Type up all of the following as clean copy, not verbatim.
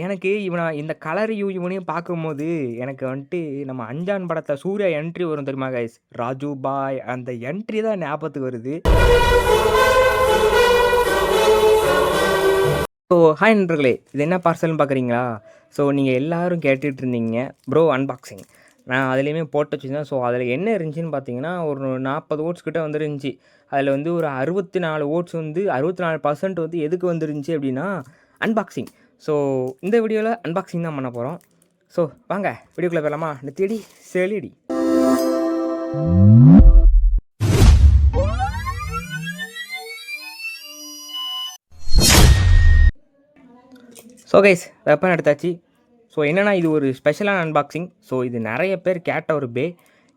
எனக்கு இந்த கலரையும் இவனையும் பார்க்கும்போது, எனக்கு வந்துட்டு நம்ம அஞ்சான் படத்துல சூர்யா என்ட்ரி வரும் தெரியுமா கைஸ்? ராஜு பாய் அந்த என்ட்ரி தான் ஞாபகத்துக்கு வருது. ஸோ ஹாய் நண்பர்களே! இது என்ன பார்சல்ன்னு பார்க்குறீங்களா? ஸோ நீங்க எல்லாரும் கேட்டுட்டு இருந்தீங்க, ப்ரோ அன்பாக்சிங். நான் அதிலேயுமே போட்டு வச்சிருந்தேன். ஸோ அதில என்ன இருந்துச்சுன்னு பார்த்தீங்கன்னா, ஒரு 40 ஓட்ஸ் கிட்ட வந்துருந்துச்சு. அதில வந்து ஒரு 64 ஓட்ஸ் வந்து 64% வந்து எதுக்கு வந்துருந்துச்சு அப்டின்னா, அன்பாக்சிங். ஸோ இந்த வீடியோல அன்பாக்சிங் தான் பண்ண போறோம். ஸோ வாங்க வீடியோக்குள்ள போயிரலாமா? நெத்தியடி செலியடி. ஸோ கைஸ் வெப்பன் எடுத்தாச்சு. ஸோ என்னன்னா இது ஒரு ஸ்பெஷலான அன்பாக்சிங். ஸோ இது நெறைய பேர் கேட்ட ஒரு பே.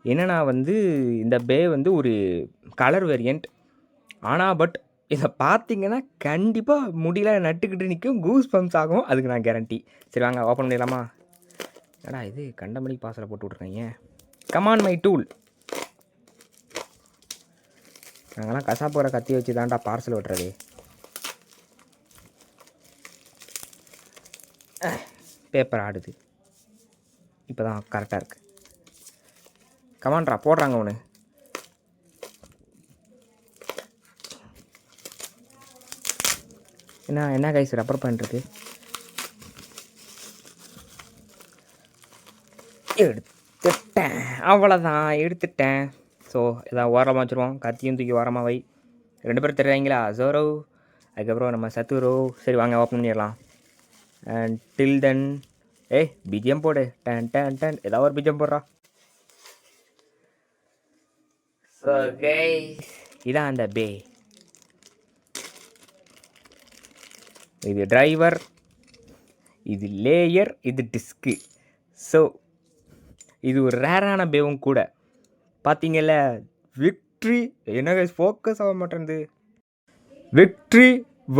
என்னன்னா வந்து இந்த பே வந்து ஒரு கலர் வேரியன்ட். பட் இத பார்த்தீங்கன்னா, கண்டிப்பா முடியெல்லாம் நட்டுக்கிட்டு நிக்கும். கூஸ் பம்ப்ஸ் ஆகும். அதுக்கு நான் கேரண்டி. சரி வாங்க ஓப்பன் பண்ணிடலாமா? என்னடா இது கண்டமணி பார்சல போட்டு விட்ருக்காய்ங்க. Come on my tool. நாங்கலாம் கசாப்பு கட கத்தி வச்சு தான்டா பார்சல் வெட்டுறது. பேப்பர் ஆடுது. இப்போ தான் கரெக்டாக இருக்குது. கமான்ட்ரா போடுறாங்க ஒன்று. என்ன கைஸ் ரப்பர் பேண்ட் இருக்குது. எடுத்துட்டேன், அவ்வளோதான் எடுத்துட்டேன். ஸோ எதாவது ஓரமாக வச்சுருவோம். கத்தியும் தூக்கி ஓரமாக வை. 2 பேரும் தெரியாங்களா? ஜோரோ, அதுக்கப்புறம் நம்ம சத்துரோ. சரி வாங்க ஓப்பன் பண்ணிடலாம். அண்ட் டில் தென் பிஜிஎம் போடு. டன் டன் டன் ஏதாவது ஒரு பிஜிஎம் போடுறா. ஸோ கைஸ் இதான் அந்த பே. இது டிரைவர், இது லேயர், இது டிஸ்க்கு. ஸோ இது ஒரு ரேரான பேவும் கூட. பார்த்தீங்கல்ல விக்ட்ரி. என்ன கைஸ் ஃபோக்கஸ் ஆக மாட்டேங்குது. விக்ட்ரி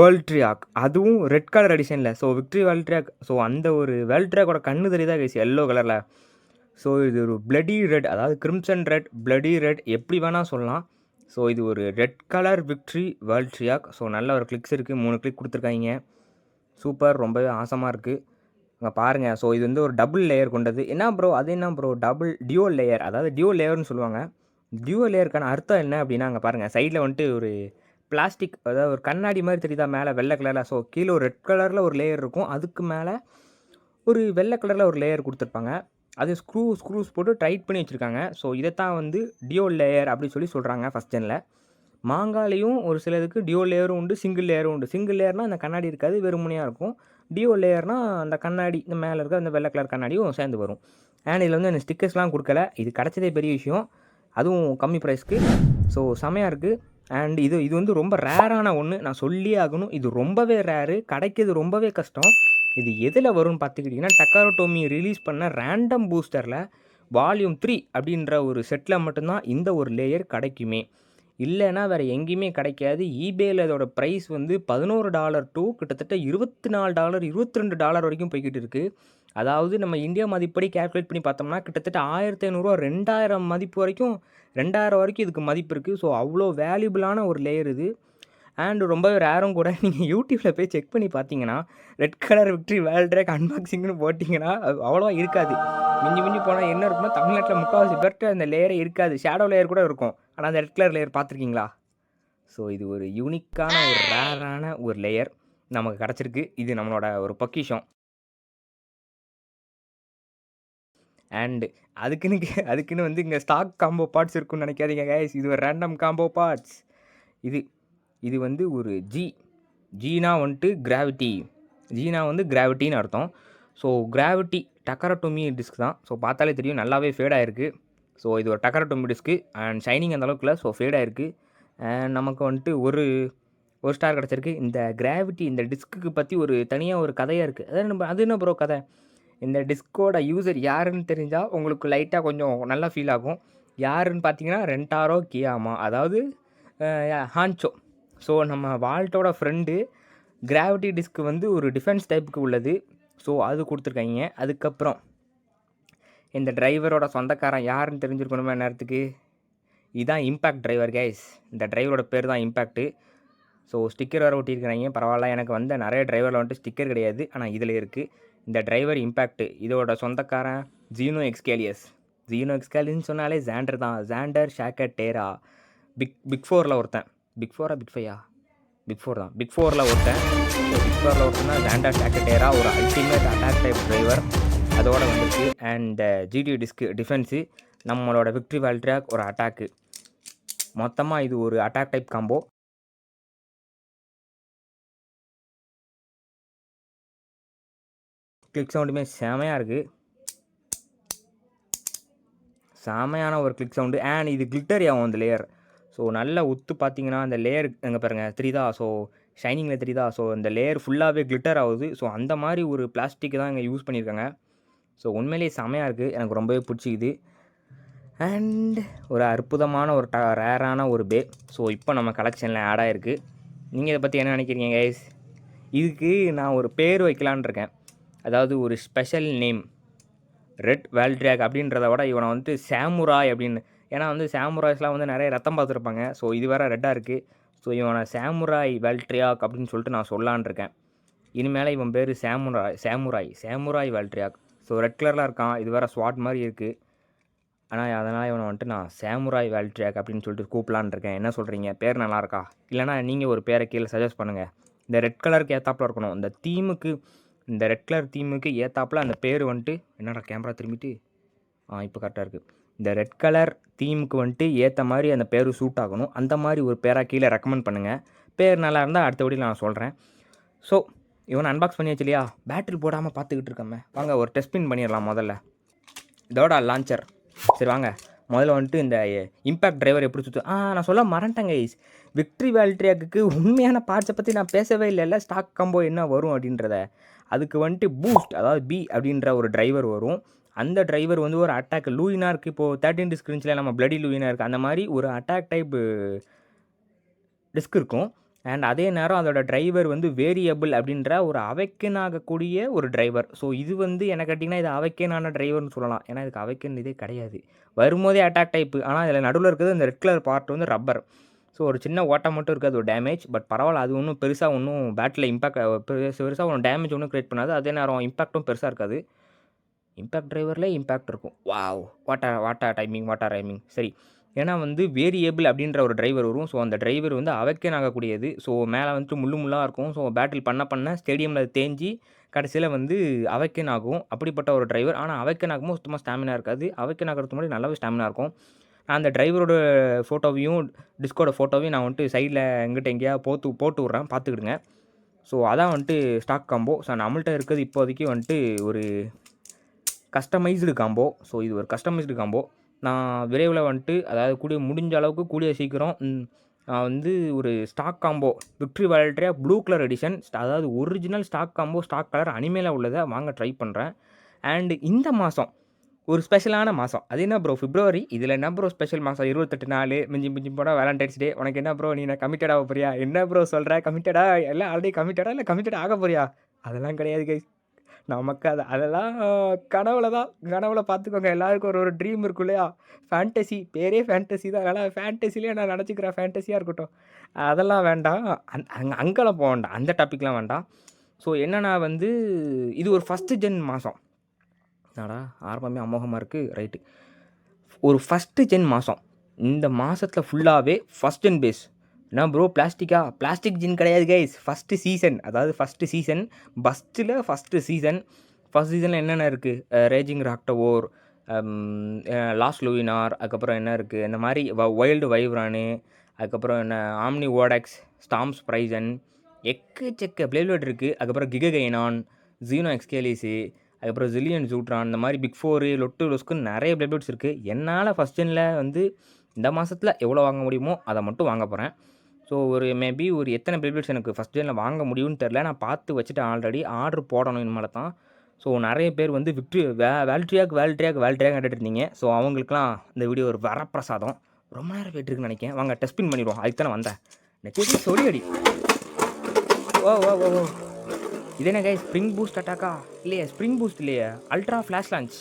வேர்ல்ட் ட்ரியாக், அதுவும் ரெட் கலர் எடிஷனில். So Victory Valtryek. So அந்த ஒரு வேர்ல்ட் ட்ரியாக்கோட கண்ணு தெரியுதா கைஸ் எல்லோ கலரில். ஸோ இது ஒரு பிளடி ரெட், அதாவது கிரிம்சன் ரெட், பிளடி ரெட் எப்படி வேணால் சொல்லலாம். ஸோ இது ஒரு red colour Victory Valtryek. So நல்ல ஒரு கிளிக்ஸ் இருக்குது. 3 கிளிக் கொடுத்துருக்காங்க. சூப்பர், ரொம்பவே ஆசமாக இருக்குது. அங்கே பாருங்கள். ஸோ இது வந்து ஒரு டபுள் லேயர் கொண்டது. என்ன ப்ரோ அது என்ன ப்ரோ டியூவல் லேயர், அதாவது டியூவல் லேயர்னு சொல்லுவாங்க. டியூவல் லேயருக்கான அர்த்தம் என்ன அப்படின்னா, அங்கே பாருங்கள் சைடில் வந்துட்டு ஒரு பிளாஸ்டிக், அதாவது ஒரு கண்ணாடி மாதிரி தெரியுதா மேலே வெள்ளை கலரில். ஸோ கீழே ஒரு ரெட் கலரில் ஒரு லேயர் இருக்கும். அதுக்கு மேலே ஒரு வெள்ளை கலரில் ஒரு லேயர் கொடுத்துருப்பாங்க. அது ஸ்க்ரூஸ் போட்டு டைட் பண்ணி வச்சுருக்காங்க. ஸோ இதைத்தான் வந்து டியூவல் லேயர் அப்படி சொல்கிறாங்க ஃபஸ்ட் ஜெனில். மாங்காலையும் ஒரு சிலதுக்கு டியூவல் லேயரும் உண்டு, சிங்கிள் லேயரும் உண்டு. சிங்கிள் லேயர்னால் அந்த கண்ணாடி இருக்காது, வெறுமனையாக இருக்கும். டியூவல் லேயர்னால் அந்த கண்ணாடி, இந்த மேலே இருக்க அந்த வெள்ளை கலர் கண்ணாடியும் சேர்ந்து வரும். அண்ட் இதில் வந்து எனக்கு ஸ்டிக்கர்ஸ்லாம் கொடுக்கல. இது கிடச்சதே பெரிய விஷயம், அதுவும் கம்மி ப்ரைஸ்க்கு. ஸோ செமையாக இருக்குது. அண்ட் இது வந்து ரொம்ப ரேரான ஒன்று, நான் சொல்லியே ஆகணும். இது ரொம்பவே ரேரு, கிடைக்கிறது ரொம்பவே கஷ்டம். இது எதில் வரும்னு பார்த்துக்கிட்டிங்கன்னா, டக்காரோ டோமி ரிலீஸ் பண்ண ரேண்டம் பூஸ்டரில் வால்யூம் 3 அப்படின்ற ஒரு செட்டில் மட்டும்தான் இந்த ஒரு லேயர் கிடைக்குமே. இல்லைன்னா வேறு எங்கேயுமே கிடைக்காது. ஈபேயில் இதோட ப்ரைஸ் வந்து $11 டூ கிட்டத்தட்ட $24 $22 வரைக்கும் போய்கிட்டு இருக்குது. அதாவது நம்ம இந்தியா மதிப்படி கேல்குலேட் பண்ணி பார்த்தோம்னா கிட்டத்தட்ட 1500 2000 மதிப்பு வரைக்கும், 2000 வரைக்கும் இதுக்கு மதிப்பு இருக்குது. ஸோ அவ்வளோ வேல்யூபிளான ஒரு லேயர் இது. அண்ட் ரொம்பவே ரேரும் கூட. நீங்கள் யூடியூப்பில் போய் செக் பண்ணி பார்த்தீங்கன்னா, red colour Victory Valtryek அன்பாக்சிங்னு போட்டிங்கன்னா அது அவ்வளோவா இருக்காது. மிஞ்சி போனால் என்ன இருக்குன்னா, தமிழ்நாட்டில் முக்கால்வாசி பேர்கிட்ட அந்த லேயரே இருக்காது. ஷேடோ லேயர் கூட இருக்கும். ஆனால் அந்த ரெட் கலர் லேயர் பார்த்துருக்கீங்களா? ஸோ இது ஒரு யூனிக்கான ஒரு ரேரான ஒரு லேயர் நமக்கு கிடச்சிருக்கு. இது நம்மளோட ஒரு பொக்கிஷம். அண்டு அதுக்குன்னு வந்து இங்கே ஸ்டாக் காம்போ பார்ட்ஸ் இருக்குன்னு நினைக்காதீங்க கைஸ். இது ஒரு ரேண்டம் காம்போ பார்ட்ஸ். இது வந்து ஒரு ஜீனா வந்துட்டு கிராவிட்டி. ஜீனா வந்து கிராவிட்டின்னு அர்த்தம். ஸோ கிராவிட்டி டக்கரட்டோமி டிஸ்க் தான். ஸோ பார்த்தாலே தெரியும் நல்லாவே ஃபேட் ஆகிருக்கு. ஸோ இது ஒரு டக்கரட்டோமி டிஸ்க்கு. அண்ட் ஷைனிங் அந்த அளவுக்கு இல்லை. ஸோ ஃபேட் ஆகிருக்கு. அண்ட் நமக்கு வந்துட்டு ஒரு ஸ்டார் கிடச்சிருக்கு. இந்த கிராவிட்டி இந்த டிஸ்க்கு பற்றி ஒரு தனியாக ஒரு கதையாக இருக்குது. அது என்ன ப்ரோ கதை? இந்த டிஸ்கோட யூசர் யாருன்னு தெரிஞ்சால் உங்களுக்கு லைட்டாக கொஞ்சம் நல்லா ஃபீல் ஆகும். யாருன்னு பார்த்தீங்கன்னா ரென்டாரோ கியாமா, அதாவது ஹான்ச்சோ. ஸோ நம்ம வால்ட்டோட ஃப்ரெண்டு. கிராவிட்டி டிஸ்க் வந்து ஒரு டிஃபென்ஸ் டைப்புக்கு உள்ளது. ஸோ அது கொடுத்துருக்காங்க. அதுக்கப்புறம் இந்த டிரைவரோட சொந்தக்காரன் யாருன்னு தெரிஞ்சிருக்கணுமே நேரத்துக்கு. இதுதான் இம்பேக்ட் டிரைவர் கைஸ். இந்த டிரைவரோட பேர் தான் இம்பேக்ட்டு. ஸோ ஸ்டிக்கர் வேறு ஒட்டியிருக்கிறாங்க. பரவாயில்ல, எனக்கு வந்து நிறைய டிரைவரில் வந்துட்டு ஸ்டிக்கர் கிடையாது, ஆனால் இதில் இருக்குது. இந்த டிரைவர் இம்பேக்ட் இதோட சொந்தக்காரன் ஜீனோ எக்ஸ்கேலியஸ். ஜீனோ எக்ஸ்கேலியஸ்னு சொன்னாலே ஜாண்டர் தான். ஜாண்டர், ஷாக்கர், டேரா. பிக் ஃபோரில் ஒருத்தன். பிக் ஃபோரா பிக் ஃபையா? பிக் ஃபோர் தான். பிக் ஃபோரில் ஒருத்தன். பிக் ஃபோரில் ஒருத்தன் தான் ஜாண்டர், ஷாக்கர், டேரா. ஒரு அல்டிமேட் அட்டாக் டைப் டிரைவர் அதோட வந்துருக்கு. அண்ட் ஜிடி டிஸ்க்கு டிஃபென்ஸு, நம்மளோட விக்ட்ரி வேல்ட்ராக் ஒரு அட்டாக்கு. மொத்தமாக இது ஒரு அட்டாக் டைப் காம்போ. கிளிக் சவுண்டுமே செமையாக இருக்குது. செமையான ஒரு கிளிக் சவுண்டு. அண்ட் இது கிளிட்டர் ஆகும் அந்த லேயர். ஸோ நல்லா உத்து பார்த்தீங்கன்னா அந்த லேயர் எங்கே பாருங்கள் தெரியுதா? ஸோ ஷைனிங்கில் தெரியுதா? ஸோ இந்த லேயர் ஃபுல்லாகவே கிளிட்டர் ஆகுது. ஸோ அந்த மாதிரி ஒரு பிளாஸ்டிக் தான் இங்கே யூஸ் பண்ணியிருக்காங்க. ஸோ உண்மையிலேயே செமையாக இருக்குது. எனக்கு ரொம்பவே பிடிச்சிக்குது. அண்ட் ஒரு அற்புதமான ஒரு ரேரான ஒரு பே. ஸோ இப்போ நம்ம கலெக்ஷனில் ஆட் ஆகிருக்கு. நீங்கள் இதை பற்றி என்ன நினைக்கிறீங்க கைஸ்? இதுக்கு நான் ஒரு பேர் வைக்கலான் இருக்கேன். அதாவது ஒரு ஸ்பெஷல் நேம். ரெட் வேல்ட்ராக் அப்படின்றத விட இவனை வந்துட்டு சாமுராய் அப்படின்னு. ஏன்னா வந்து சாமுராய்ஸ்லாம் வந்து நிறைய ரத்தம் பார்த்துருப்பாங்க. ஸோ இது வேறு ரெட்டாக இருக்குது. ஸோ இவனை சாமுராய் வேல்ட்ரியாக் அப்படின்னு சொல்லிட்டு நான் சொல்லான் இருக்கேன். இனிமேல் இவன் பேர் சாமுராய் வேல்ட்ரியாக். ஸோ ரெட் கலரில் இருக்கான். இது வேறு ஸ்வாட் மாதிரி இருக்குது. ஆனால் அதனால் இவனை வந்துட்டு நான் சாமுராய் வேல்ட்ரியாக் அப்படின்னு சொல்லிட்டு கூப்பிடலான் இருக்கேன். என்ன சொல்கிறீங்க? பேர் நல்லாயிருக்கா? இல்லைனா நீங்கள் ஒரு பேரை கீழே சஜஸ்ட் பண்ணுங்கள். இந்த ரெட் கலருக்கு ஏற்றாப்பில் இருக்கணும். இந்த தீமுக்கு, இந்த ரெட் கலர் தீமுக்கு ஏற்றாப்பில் அந்த பேர் வந்துட்டு என்னடா கேமரா திரும்பிட்டு இப்போ கரெக்டாக இருக்குது. இந்த ரெட் கலர் தீமுக்கு வந்துட்டு ஏற்ற மாதிரி அந்த பேர் சூட் ஆகணும். அந்த மாதிரி ஒரு பேராக கீழே ரெக்கமெண்ட் பண்ணுங்கள். பேர் நல்லா இருந்தால் அடுத்த வீடியோ நான் சொல்கிறேன். ஸோ இவனை அன்பாக்ஸ் பண்ணி வச்சு இல்லையா? பேட்டரி போடாமல் பார்த்துக்கிட்டு இருக்கோமே. வாங்க ஒரு டெஸ்ட் பின் பண்ணிடலாம் முதல்ல. இதோட லான்ச்சர். சரி வாங்க முதல்ல வந்துட்டு இந்த இம்பேக்ட் டிரைவர் எப்படி சுற்று. நான் சொல்ல மறந்துட்டேங்க கைஸ். விக்ட்ரி வேல்ட்ரியாக்கு உண்மையான பார்ட்ஸை பற்றி நான் பேசவே இல்லை. ஸ்டாக் காம்போ என்ன வரும் அப்படின்றத. அதுக்கு வந்துட்டு பூஸ்ட், அதாவது பி அப்படின்ற ஒரு டிரைவர் வரும். அந்த டிரைவர் வந்து ஒரு அட்டாக் லூயினாக இருக்குது. இப்போது 13 டிஸ்க் இருந்துச்சுல, நம்ம பிளடி லூயினாக இருக்குது. அந்த மாதிரி ஒரு அட்டாக் டைப் டிஸ்க் இருக்கும். அண்ட் அதே நேரம் அதோட டிரைவர் வந்து வேரியபிள் அப்படின்ற ஒரு அவைக்கன் ஆகக்கூடிய ஒரு டிரைவர். ஸோ இது வந்து என்ன கேட்டிங்கன்னா இது அவைக்கனான டிரைவர்னு சொல்லலாம். ஏன்னா இதுக்கு அவைக்கன் இதே கிடையாது. வரும்போதே அட்டாக் டைப்பு. ஆனால் இதில் நடுவில் இருக்கிறது இந்த ரெட் கலர் பார்ட் வந்து ரப்பர். ஸோ ஒரு சின்ன ஓட்டம் மட்டும் இருக்காது, ஒரு டேமேஜ். பட் பரவாயில்ல, அது ஒன்றும் பெருசாக ஒன்றும் பேட்டில் இம்பாக்ட் பெருசாக ஒன்றும் டேமேஜ் ஒன்றும் க்ரியேட் பண்ணாது. அதே நேரம் இம்பாக்ட்டும் பெருசாக இருக்காது. இம்பேக்ட் டிரைவரில் இம்பேக்ட் இருக்கும். Wow, what a timing. சரி, ஏன்னா வந்து வேரியபிள் அப்படின்ற ஒரு டிரைவர் வரும். ஸோ அந்த டிரைவர் வந்து அவைக்கன் ஆகக்கூடியது. ஸோ மேலே வந்துட்டு முள்ளாக இருக்கும். ஸோ பேட்டில் பண்ண ஸ்டேடியமில் தேஞ்சி கடைசியில் வந்து அவைக்கன் ஆகும். அப்படிப்பட்ட ஒரு டிரைவர். ஆனால் அவைக்கன் ஆகும்போது சுத்தமாக ஸ்டாமினா இருக்காது. அவைக்கன் ஆகிறதுக்கு முன்னாடி நல்லாவே ஸ்டாமினா இருக்கும். நான் அந்த டிரைவரோட ஃபோட்டோவையும் டிஸ்கோட ஃபோட்டோவையும் நான் வந்துட்டு சைடில் எங்கிட்ட எங்கேயா போட்டு விட்றேன், பார்த்துக்கிடுங்க. ஸோ அதான் வந்துட்டு ஸ்டாக் காம்போ. ஸோ நம்மள்ட்ட இருக்கிறது இப்போதைக்கு வந்துட்டு ஒரு கஸ்டமைஸ்டு காம்போ. ஸோ இது ஒரு கஸ்டமைஸ்டு காம்போ. நான் விரைவில் வந்துட்டு, அதாவது முடிஞ்ச அளவுக்கு கூடிய சீக்கிரம் நான் வந்து ஒரு stock combo Victory Valtryek blue colour edition, அதாவது original stock combo, stock colour அனிமேல உள்ளதை வாங்க ட்ரை பண்ணுறேன். அண்டு இந்த மாதம் ஒரு ஸ்பெஷலான மாதம். அது என்ன ப்ரோ? பிப்ரவரி. இதில் என்ன ப்ரோ ஸ்பெஷல் மாதம்? 28 நாள் மிஞ்சி போனால் வேலண்டைன்ஸ் டே. உனக்கு என்ன ப்ரோ, நீ நான் கமிட்டட் ஆக போறியா? என்ன ப்ரோ சொல்கிற? கமிட்டடா? எல்லாம் ஆல்ரெடி கமிட்டடா இல்லை கமிட்டட் ஆக போறியா? அதெல்லாம் கிடையாது கைஸ். நமக்கு அதெல்லாம் கனவுல பார்த்துக்கோங்க. எல்லாருக்கும் ஒரு ட்ரீம் இருக்கும் இல்லையா? ஃபேண்டசி, பேரே ஃபேண்டசி தான். அதனால் ஃபேண்டசிலே நான் நினச்சிக்கிறேன் ஃபேண்டசியாக இருக்கட்டும். அதெல்லாம் வேண்டாம். அங்கெல்லாம் போக வேண்டாம், அந்த டாப்பிக்லாம் வேண்டாம். ஸோ என்னென்னா வந்து இது ஒரு ஃபஸ்ட்டு ஜென் மாதம். ஆரம்பமே அமோகமாக இருக்குது. ரைட்டு, ஒரு ஃபஸ்ட்டு ஜென் மாதம். இந்த மாதத்தில் ஃபுல்லாகவே ஃபஸ்ட் ஜென் பேஸ். என்ன ப்ரோ பிளாஸ்டிக்கா? பிளாஸ்டிக் ஜின் கிடையாது கைஸ். ஃபஸ்ட்டு சீசன், அதாவது ஃபஸ்ட்டு சீசன் ஃபஸ்ட்டு சீசனில் என்னென்ன இருக்குது? ரேஜிங் ராக்டவோர், லாஸ்ட் லூயினார், அதுக்கப்புறம் என்ன இருக்குது? இந்த மாதிரி வைல்டு வைவ்ரானு, அதுக்கப்புறம் என்ன ஆம்னி ஓடெக்ஸ், ஸ்டாம்ஸ் ப்ரைசன், எக்கச்சக்க பிளேப்ளேட் இருக்குது. அதுக்கப்புறம் கிககைனான், ஜீனோ எக்ஸ்கேலிஸு, அதுக்கப்புறம் ஜில்லியன் ஜூட்ரான், இந்த மாதிரி பிக் 4, லொஸ்க்குன்னு நிறைய பிளேப்ளேட்ஸ் இருக்குது. என்னால் ஃபஸ்ட் ஜெனில் வந்து இந்த மாதத்தில் எவ்வளோ வாங்க முடியுமோ அதை மட்டும் வாங்க போகிறேன். ஸோ மேபி ஒரு எத்தனை பிளேப்ளேட்ஸ் எனக்கு ஃபஸ்ட் ஜெனில் வாங்க முடியும்னு தெரில. நான் பார்த்து வச்சுட்டு ஆல்ரெடி ஆர்டர் போடணும் இனிமேல் தான். ஸோ நிறைய பேர் வந்து விக்ட்ரி வேல்ட்ரியாக் கேட்டுட்டு இருந்தீங்க. ஸோ அவங்களுக்குலாம் இந்த வீடியோ ஒரு வரப்பிரசாதம். ரொம்ப நேரம் போய்ட்டுருக்குன்னு நினைக்கிறேன். வாங்க டெஸ்ட் பின் பண்ணிடுவோம். அதுக்கு தானே வந்தேன். நெக்ஸ்ட் சொல்லி அடி. ஓ இது என்ன கைஸ்? ஸ்ப்ரிங் பூஸ்ட் அட்டாக்கா? இல்லையா, ஸ்ப்ரிங் பூஸ்ட் இல்லையா, அல்ட்ரா ஃப்ளாஷ் லான்ச்.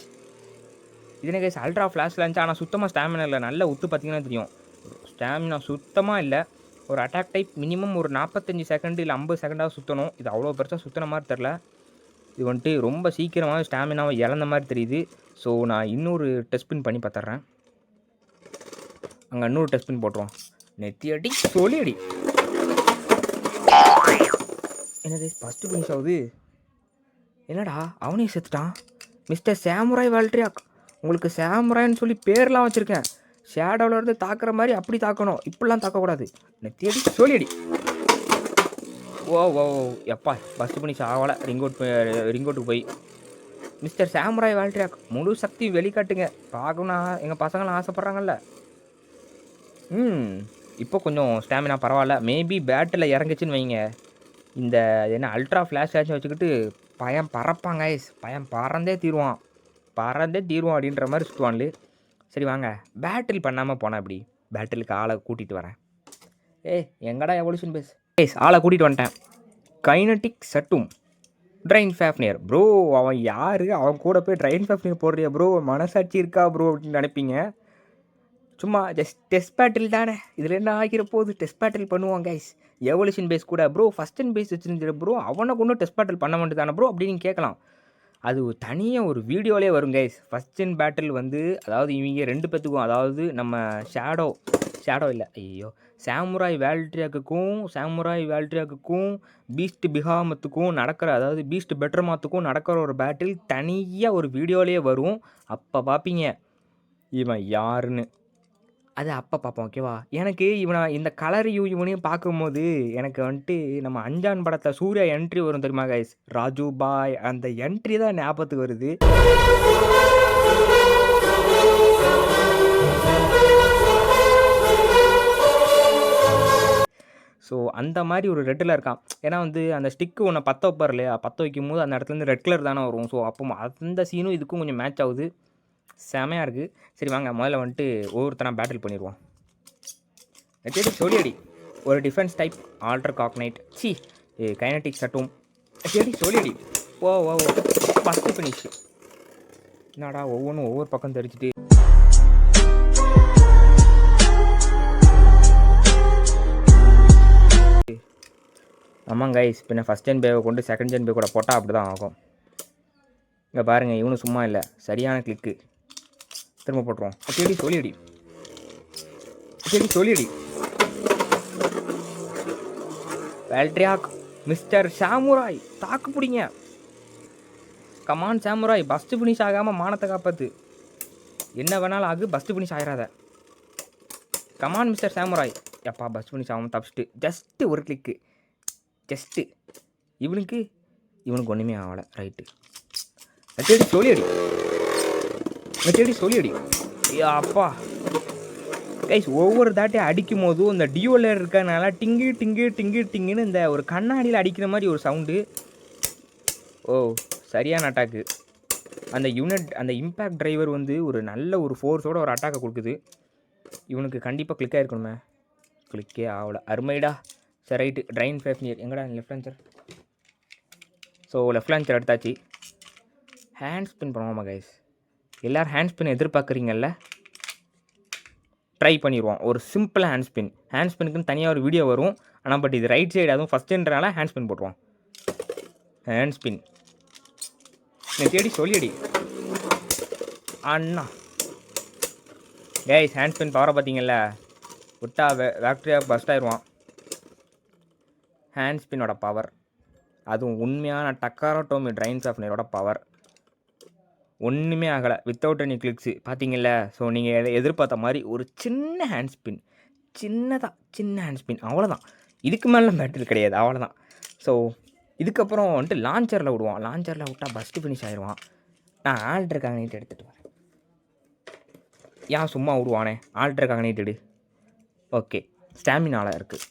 இது என்ன கைஸ்? Ultra flash launch. ஆனால் சுத்தமாக ஸ்டாமினா இல்லை. நல்லா உத்து பார்த்தீங்கன்னா தெரியும், ஸ்டாமினா சுத்தமாக இல்லை. ஒரு அட்டாக் டைப் மினிமம் ஒரு 45 செகண்ட் இல்லை 50 செகண்டாக சுற்றணும். இது அவ்வளோ பெருசாக சுற்றின மாதிரி தெரில. இது வந்துட்டு ரொம்ப சீக்கிரமாக ஸ்டாமினாவை இழந்த மாதிரி தெரியுது. ஸோ நான் இன்னொரு டெஸ்ட் பின் பண்ணி பார்த்துட்றேன். அங்கே இன்னொரு டெஸ்ட் பின் போட்டுருவோம். நெத்தி அடி சொல்லி அடி. என்னது ஃபஸ்ட்டு ஃபினிஷ் ஆகுது? என்னடா அவனையும் செத்துட்டான். மிஸ்டர் சாமுராய் வால்ட்ரியாக், உங்களுக்கு சாமுராய்ன்னு சொல்லி பேர்லாம் வச்சுருக்கேன். ஷேடோவில் இருந்து தாக்குற மாதிரி அப்படி தாக்கணும், இப்படிலாம் தாக்கக்கூடாது. நெத்தி அடி சொல்லி அடி. ஓ ஓ எப்பா ஃபஸ்ட்டு ஃபினிஷ் ஆகலை. ரிங்கோட்டுக்கு போய் மிஸ்டர் சாமுராய் வால்ட்ரியாக் முழு சக்தி வெளிக்காட்டுங்க, பார்க்கணும் எங்கள் பசங்களாம் ஆசைப்பட்றாங்கல்ல. இப்போ கொஞ்சம் ஸ்டாமினா பரவாயில்ல. மேபி பேட்டில் இறங்குச்சுன்னு வைங்க, இந்த என்ன அல்ட்ரா ஃப்ளாஷ் ஆச்சும் வச்சுக்கிட்டு பயம் பறப்பாங்க. பயம் பறந்தே தீருவான் அப்படின்ற மாதிரி சுற்றுவான்லு. சரி வாங்க பேட்டில் பண்ணாமல் போனேன். அப்படி பேட்டிலுக்கு ஆளை கூட்டிகிட்டு வரேன். எங்கடா எவல்யூஷன் பேஸ் ஆளை கூட்டிகிட்டு வந்துட்டேன். கைனட்டிக் சட்டும் ட்ரைன் ஃபேஃப்னியர். ப்ரோ அவன் யார்? அவன் கூட போய் ட்ரைன் ஃபேஃப்னியர் போடுறியா ப்ரோ? மனசாட்சி இருக்கா ப்ரோ அப்படின்னு நினைப்பீங்க. சும்மா ஜஸ்ட் டெஸ்ட் பேட்டில் தானே, இதில் என்ன ஆகிற போது? டெஸ்ட் பேட்டில் பண்ணுவோம் கைஸ். எவல்யூஷன் பேஸ் கூட ப்ரோ ஃபஸ்ட் அண்ட் பேஸ் வச்சுருந்துரு ப்ரோ, அவனை கொண்டு டெஸ்ட் பேட்டில் பண்ண வேண்டியது தானே ப்ரோ அப்படின்னு கேட்கலாம். அது தனியாக ஒரு வீடியோலே வரும் கைஸ். ஃபஸ்ட் அண்ட் பேட்டில் வந்து அதாவது இவங்க 2 பேத்துக்கும், அதாவது நம்ம ஷேடோ இல்லை ஐயோ சாமுராய் வேல்ட்ரியாக்குக்கும் பீஸ்ட் பிஹாமத்துக்கும் நடக்கிற, அதாவது பீஸ்ட் பெட்டர்மாத்துக்கும் நடக்கிற ஒரு பேட்டில் தனியாக ஒரு வீடியோலேயே வரும். அப்போ பார்ப்பீங்க இவன் யாருன்னு. அது அப்போ பார்ப்போம் ஓகேவா. எனக்கு இந்த கலரையும் இவனையும் பார்க்கும்போது எனக்கு வந்துட்டு நம்ம அஞ்சான் படத்தில் சூர்யா என்ட்ரி வரும் தெரியுமா கைஸ், ராஜு பாய், அந்த என்ட்ரி தான் ஞாபகத்துக்கு வருது. ஸோ அந்த மாதிரி ஒரு ரெட்டில் இருக்கான். ஏன்னா வந்து அந்த ஸ்டிக்கு ஒன்று பற்ற வைப்பார் இல்லையா, பற்ற வைக்கும் போது அந்த இடத்துலேருந்து ரெட் கலர் தானே வரும். ஸோ அப்போ அந்த சீனும் இதுக்கும் கொஞ்சம் மேட்ச் ஆகுது. செமையாக இருக்குது. சரி வாங்க முதல்ல வந்துட்டு ஒவ்வொருத்தனா பேட்டில் பண்ணிடுவோம். சொல்லி அடி. ஒரு டிஃபென்ஸ் டைப் ஆல்டர் காக்னைட், கைனட்டிக் சட்டும் சொல்லி அடி. ஓ ஃபஸ்ட்டு ஃபினிஷ். என்னடா ஒவ்வொன்றும் ஒவ்வொரு பக்கம் தெரிஞ்சுட்டு. ஆமாம் கைஸ், பின்ன ஃபஸ்ட் ஜென் பேவை கொண்டு செகண்ட் ஜென் பே கூட போட்டால் அப்படி தான் ஆகும். இங்கே பாருங்கள், இவனும் சும்மா இல்லை, சரியான கிளிக்கு. திரும்ப போட்டுருவோம். சொல்லி அடி. வேல்ட்ரியாக், மிஸ்டர் சாமுராய் தாக்கு பிடிங்க. கமான் சாமுராய், பஸ்ட்டு ஃபினிஷ் ஆகாமல் மானத்தை காப்பாற்று. என்ன வேணாலும் ஆகு, பஸ்ட்டு ஃபினிஷ் ஆகிடாத. Come on mister samurai. எப்பா பஸ்ட் ஃபினிஷ் ஆகாமல் தப்பிச்சிட்டு ஜஸ்ட்டு ஒரு கிளிக்கு. இவனுக்கு ஒன்றுமே ஆகலை. ரைட்டு. சொல்லி அடி. அப்பா கைஸ், ஒவ்வொரு தாட்டையும் அடிக்கும் போதும் இந்த டியோவில் இருக்கனால டிங்குன்னு இந்த ஒரு கண்ணாடியில் அடிக்கிற மாதிரி ஒரு சவுண்டு. சரியான அட்டாக்கு. அந்த இம்பேக்ட் டிரைவர் வந்து ஒரு நல்ல ஒரு ஃபோர்ஸோட ஒரு அட்டாக்கை கொடுக்குது. இவனுக்கு கண்டிப்பாக கிளிக் ஆகிருக்கணுமே, கிளிக்கே ஆகலை. அருமைடா. சரி ரைட்டு. ட்ரைன் ஃபேஃப்னியர் எங்கடா? Left launcher. So left launcher எடுத்தாச்சு. ஹேண்ட் ஸ்பின் பண்ணுவோமா கைஸ்? எல்லோரும் ஹேண்ட் ஸ்பின் எதிர்பார்க்குறீங்கல்ல, ட்ரை பண்ணிடுவோம். ஒரு சிம்பிள் ஹேண்ட் ஸ்பின்னுக்குன்னு தனியாக ஒரு வீடியோ வரும். ஆனால் பட் இது ரைட் சைடு, அதுவும் ஃபஸ்ட்டுன்றனால ஹேண்ட் ஸ்பின் போட்டுருவோம். ஹேண்ட் ஸ்பின் தேடி சொல்லியடி அண்ணா. கைஸ் ஹேண்ட் ஸ்பின் பவரை பார்த்தீங்கல்ல, விட்டா வேக்டரியாக பஸ்ட் ஆயிடுவான். ஹேண்ட் ஸ்பின்னோட பவர், அதுவும் உண்மையான டக்காரோட்டோமி ட்ரைன் ஃபேஃப்னியரோட பவர். ஒன்றுமே ஆகலை வித்தவுட் எனி கிளிக்ஸு, பார்த்தீங்கல்ல. ஸோ நீங்கள் எதிர்பார்த்த மாதிரி ஒரு சின்ன ஹேண்ட் ஸ்பின், சின்ன ஹேண்ட் ஸ்பின், அவ்வளோதான். இதுக்கு மேலே பேட்டில் கிடையாது, அவ்வளோதான். ஸோ இதுக்கப்புறம் வந்துட்டு லான்ச்சரில் விடுவான். லான்ச்சரில் விட்டால் பஸ்ட்டு ஃபினிஷ் ஆகிடுவான். நான் ஆல்ட்ரு காக்னைட் எடுத்துகிட்டு வரேன். ஏன் சும்மா விடுவானே, ஆல்ட்ரு காக்னைட் எடு. ஓகே, ஸ்டாமினாவில் இருக்குது.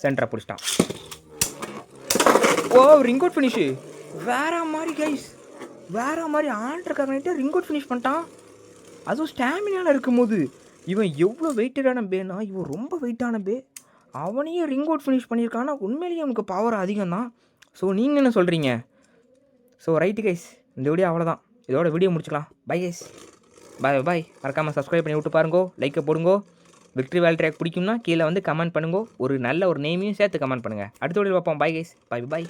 சென்டரை பிடிச்சிட்டான். ரிங்கோட் ஃபினிஷு வேற மாதிரி கைஸ், வேற மாதிரி. ஆல்ட்ரு காக்னைட்டை ரிங்கோட் ஃபினிஷ் பண்ணிட்டான். அதுவும் ஸ்டாமினாவில் இருக்கும்போது. இவன் எவ்வளோ வெயிட்டடான பேனா, இவன் ரொம்ப வெயிட்டான பே, அவனையே ரிங்கோட் ஃபினிஷ் பண்ணியிருக்கான்னா உண்மையிலேயே அவனுக்கு பவர் அதிகம் தான். ஸோ நீங்கள் என்ன சொல்கிறீங்க? ஸோ ரைட்டு கைஸ், இந்த வீடியோ அவ்வளோதான். இதோட வீடியோ முடிச்சுக்கலாம். பை கைஸ், பாய். மறக்காமல் சப்ஸ்கிரைப் பண்ணி விட்டு பாருங்கோ, லைக்கை போடுங்கோ. விக்ட்ரி வேல்ட்ரியாக் பிடிக்கும்னா கீழே வந்து கமெண்ட் பண்ணுங்க. ஒரு நல்ல ஒரு நேமையும் சேர்த்து கமெண்ட் பண்ணுங்கள். அடுத்த வீடியோ பார்ப்போம். Bye guys, by.